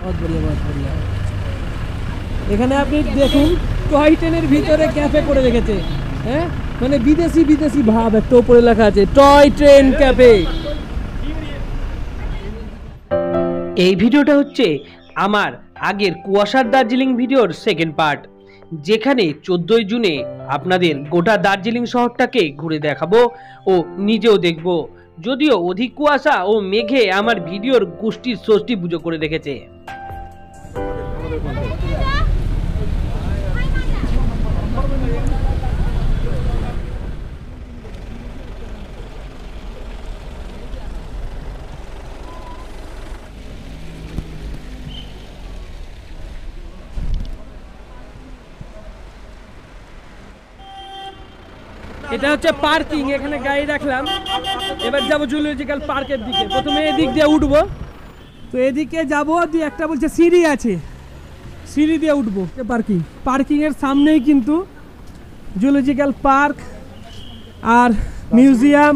बहुत बढ़िया बहुत बढ़िया। এখানে আপনি দেখুন টয় ট্রেনের ভিতরে ক্যাফে করে রেখেছে, হ্যাঁ মানে বিদেশি বিদেশি ভাব একটা উপরে লেখা আছে টয় ট্রেন ক্যাফে। এই ভিডিওটা হচ্ছে আমার আগের কুয়াশার দার্জিলিং ভিডিওর সেকেন্ড পার্ট, যেখানে 14 জুনে আপনাদের গোটা দার্জিলিং শহরটাকে ঘুরে দেখাবো ও নিজেও দেখব, যদিও অধিক কুয়াশা ও মেঘে আমার ভিডিওর গোষ্ঠীর ষষ্ঠী পুজো করে রেখেছে। এটা হচ্ছে পার্কিং, এখানে গাড়ি রাখলাম। এবার যাব জুলজিক্যাল পার্কের দিকে। প্রথমে এদিক দিয়ে উঠবো, তো এদিকে যাব দিয়ে একটা বলছে সিঁড়ি আছে, সিঁড়ি দিয়ে উঠবো। পার্কিং, পার্কিংয়ের সামনেই কিন্তু জুলজিক্যাল পার্ক আর মিউজিয়াম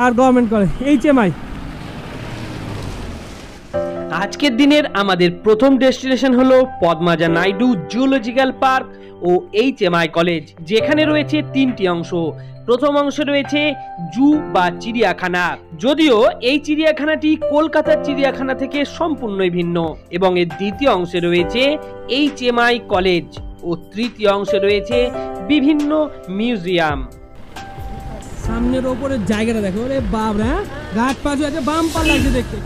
আর গভর্নমেন্ট কলেজ HMI। আজকের দিনের আমাদের প্রথম ডেস্টিনেশন হলো পদ্মাজা নাইডু জুলজিক্যাল পার্ক ও HMI কলেজ, যেখানে রয়েছে 3টি অংশ। প্রথম অংশে রয়েছে জু বা চিড়িয়াখানা, যদিও এই চিড়িয়াখানাটি কলকাতার চিড়িয়াখানা থেকে সম্পূর্ণই ভিন্ন, এবং এর দ্বিতীয় অংশে রয়েছে HMI কলেজ ও তৃতীয় অংশে রয়েছে বিভিন্ন মিউজিয়াম। সামনের ওপরের জায়গাটা দেখো, ওরে বাবরা, ঘাট পাশে আছে, বাম পা লাগছে দেখতে।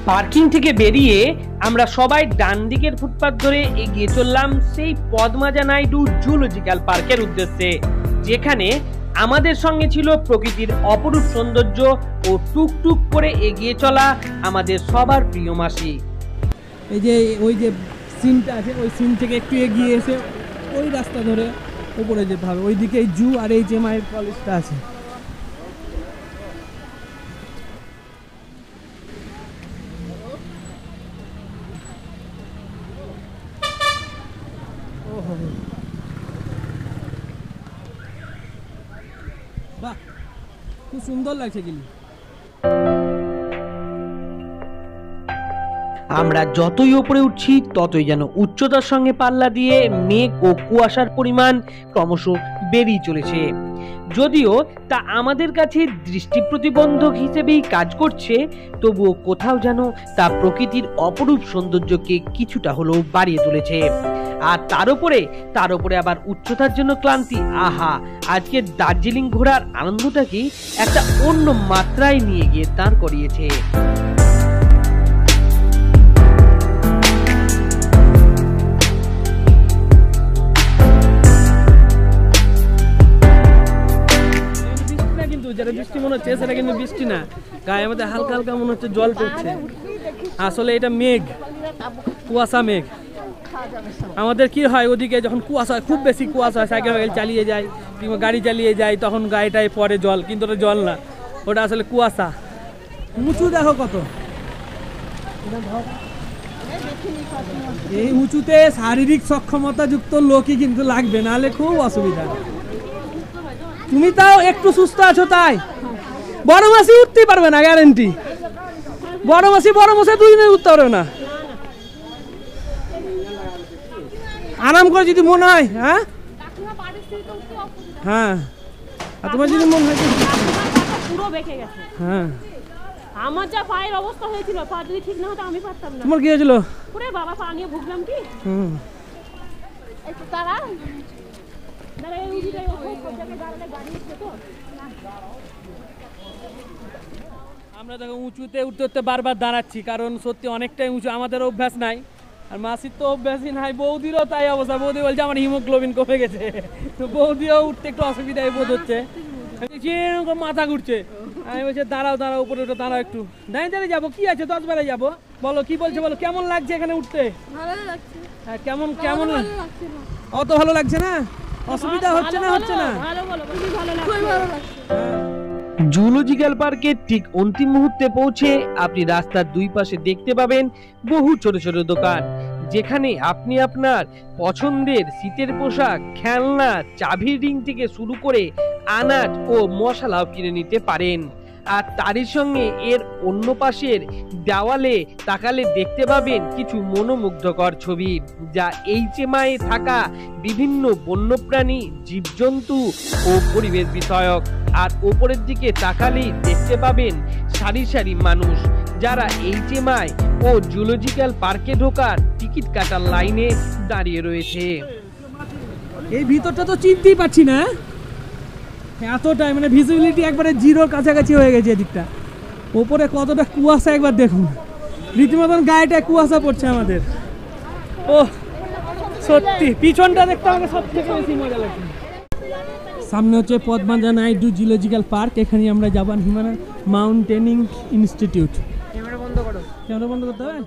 পার্কিং থেকে বেরিয়ে আমরা সবাই ডান দিকের ফুটপাত ধরে এগিয়ে চললাম সেই পদ্মাজা নাইডু জুলজিক্যাল পার্কের উদ্দেশ্যে, যেখানে আমাদের সঙ্গে ছিল প্রকৃতির অপরূপ সৌন্দর্য ও টুকটুক করে এগিয়ে চলা আমাদের সবার প্রিয় মাসি। এই যে ওই যে সিনটা আছে, ওই সিন থেকে একটু এগিয়ে এসে ওই রাস্তা ধরে উপরে যেতে হবে, ওইদিকে জু আর HMI কলেজটা আছে। বাহ, খুব সুন্দর লাগছে কিন্তু। আমরা যতই উপরে উঠছি ততই যেন উচ্চতার সঙ্গে পাল্লা দিয়ে মেঘ ও কুয়াশার পরিমাণ ক্রমশ বেড়েই চলেছে, যদিও তা আমাদের কাছে দৃষ্টি প্রতিবন্ধক হিসেবেই কাজ করছে, তবুও কোথাও যেন তা প্রকৃতির অপরূপ সৌন্দর্যকে কিছুটা হলেও বাড়িয়ে তুলেছে। আর তার উপরে আবার উচ্চতার জন্য ক্লান্তি। আহা, আজকের দার্জিলিং ঘোরার আনন্দটাকে একটা অন্য মাত্রায় নিয়ে গিয়ে দাঁড় করিয়েছে। যেটা বৃষ্টি মনে হচ্ছে সেটা কিন্তু বৃষ্টি না, গায়ের মধ্যে হালকা হালকা মনে হচ্ছে জল পড়ছে। আসলে এটা মেঘ, কুয়াশা মেঘ। আমাদের কি হয়, ওদিকে যখন কুয়াশা হয়, খুব বেশি কুয়াশা হয়, সাইকেল চালিয়ে যায় কিংবা গাড়ি চালিয়ে যায়, তখন গাড়িটায় পরে জল, কিন্তু ওটা জল না, ওটা আসলে কুয়াশা। উঁচু দেখো কত, এই উঁচুতে শারীরিক সক্ষমতা যুক্ত লোকই কিন্তু লাগবে, নাহলে খুব অসুবিধা। তুমি তাও একটু সুস্থ আছো তাই, বড় মাসি উঠতে পারবে না গ্যারেন্টি। বড় মাসি 2 দিনে উঠতে পারবে না, আরাম করে যদি মনে হয়। হ্যাঁ হ্যাঁ, আর তোমার যদি মনে হয় পুরো বেঁকে গেছে। হ্যাঁ, আমার যা পায়ের অবস্থা হয়েছিল, পা যদি ঠিক না হতো আমি পারতাম না। তোমার কি হয়েছিল? ওরে বাবা, পা নিয়ে ভুগলাম কি। একটু তারা আমরা দেখো উঁচুতে উঠতে উঠতে বারবার দাঁড়াচ্ছি, কারণ সত্যি অনেকটাই উঁচু, আমাদের অভ্যাস নাই, আর মাসির তো অভ্যাসই নাই, বৌদিরও তাই অবস্থা। বৌদি বলছে আমার হিমোগ্লোবিন কমে গেছে, তো বৌদিও উঠতে একটু অসুবিধায় বোধ হচ্ছে, মাথা ঘুরছে। আমি বলছি দাঁড়াও দাঁড়াও, উপরে উঠে দাঁড়াও, একটু দাঁড়িয়ে যাবো, কি আছে 10 বেলায় যাবো। বলো কি বলছে, বলো কেমন লাগছে এখানে উঠতে? কেমন কেমন? অত ভালো লাগছে না, অসুবিধা হচ্ছে না? জুলজিক্যাল পার্কের ঠিক অন্তিম মুহূর্তে পৌঁছে আপনি রাস্তার দুই পাশে দেখতে পাবেন বহু ছোট ছোট দোকান, যেখানে আপনি আপনার পছন্দের শীতের পোশাক, খেলনা, চাবির রিং থেকে শুরু করে আনাজ ও মশলাও কিনে নিতে পারেন। আর তারই সঙ্গে এর অন্য পাশের দেওয়ালে তাকালে দেখতে পাবেন কিছু মনোমুগ্ধকর ছবি, যা এইচএমআই থাকা বিভিন্ন বন্যপ্রাণী, জীবজন্তু ও পরিবেশ বিষয়ক। আর ওপরের দিকে তাকালেই দেখতে পাবেন সারি সারি মানুষ, যারা এইচএমআই ও জুলজিক্যাল পার্কে ঢোকার টিকিট কাটার লাইনে দাঁড়িয়ে রয়েছে। এই ভিতরটা তো চিনতেই পারছি না, এতটাই মানে ভিজিবিলিটি একবারে জিরোর কাছাকাছি হয়ে গেছে এদিকটা। ওপরে কতটা কুয়াশা একবার দেখুন, রীতিমতন গায়েটা কুয়াশা পড়ছে আমাদের। ও সত্যি পিছনটা দেখতে আমাকে সব থেকে বেশি মজা লাগছে। সামনে হচ্ছে পদ্মাজা নাইডু জুলজিক্যাল পার্ক, এখানে আমরা যাবো হিমালয় মাউন্টেনিং ইনস্টিটিউট। ক্যামেরা বন্ধ করতে হবে।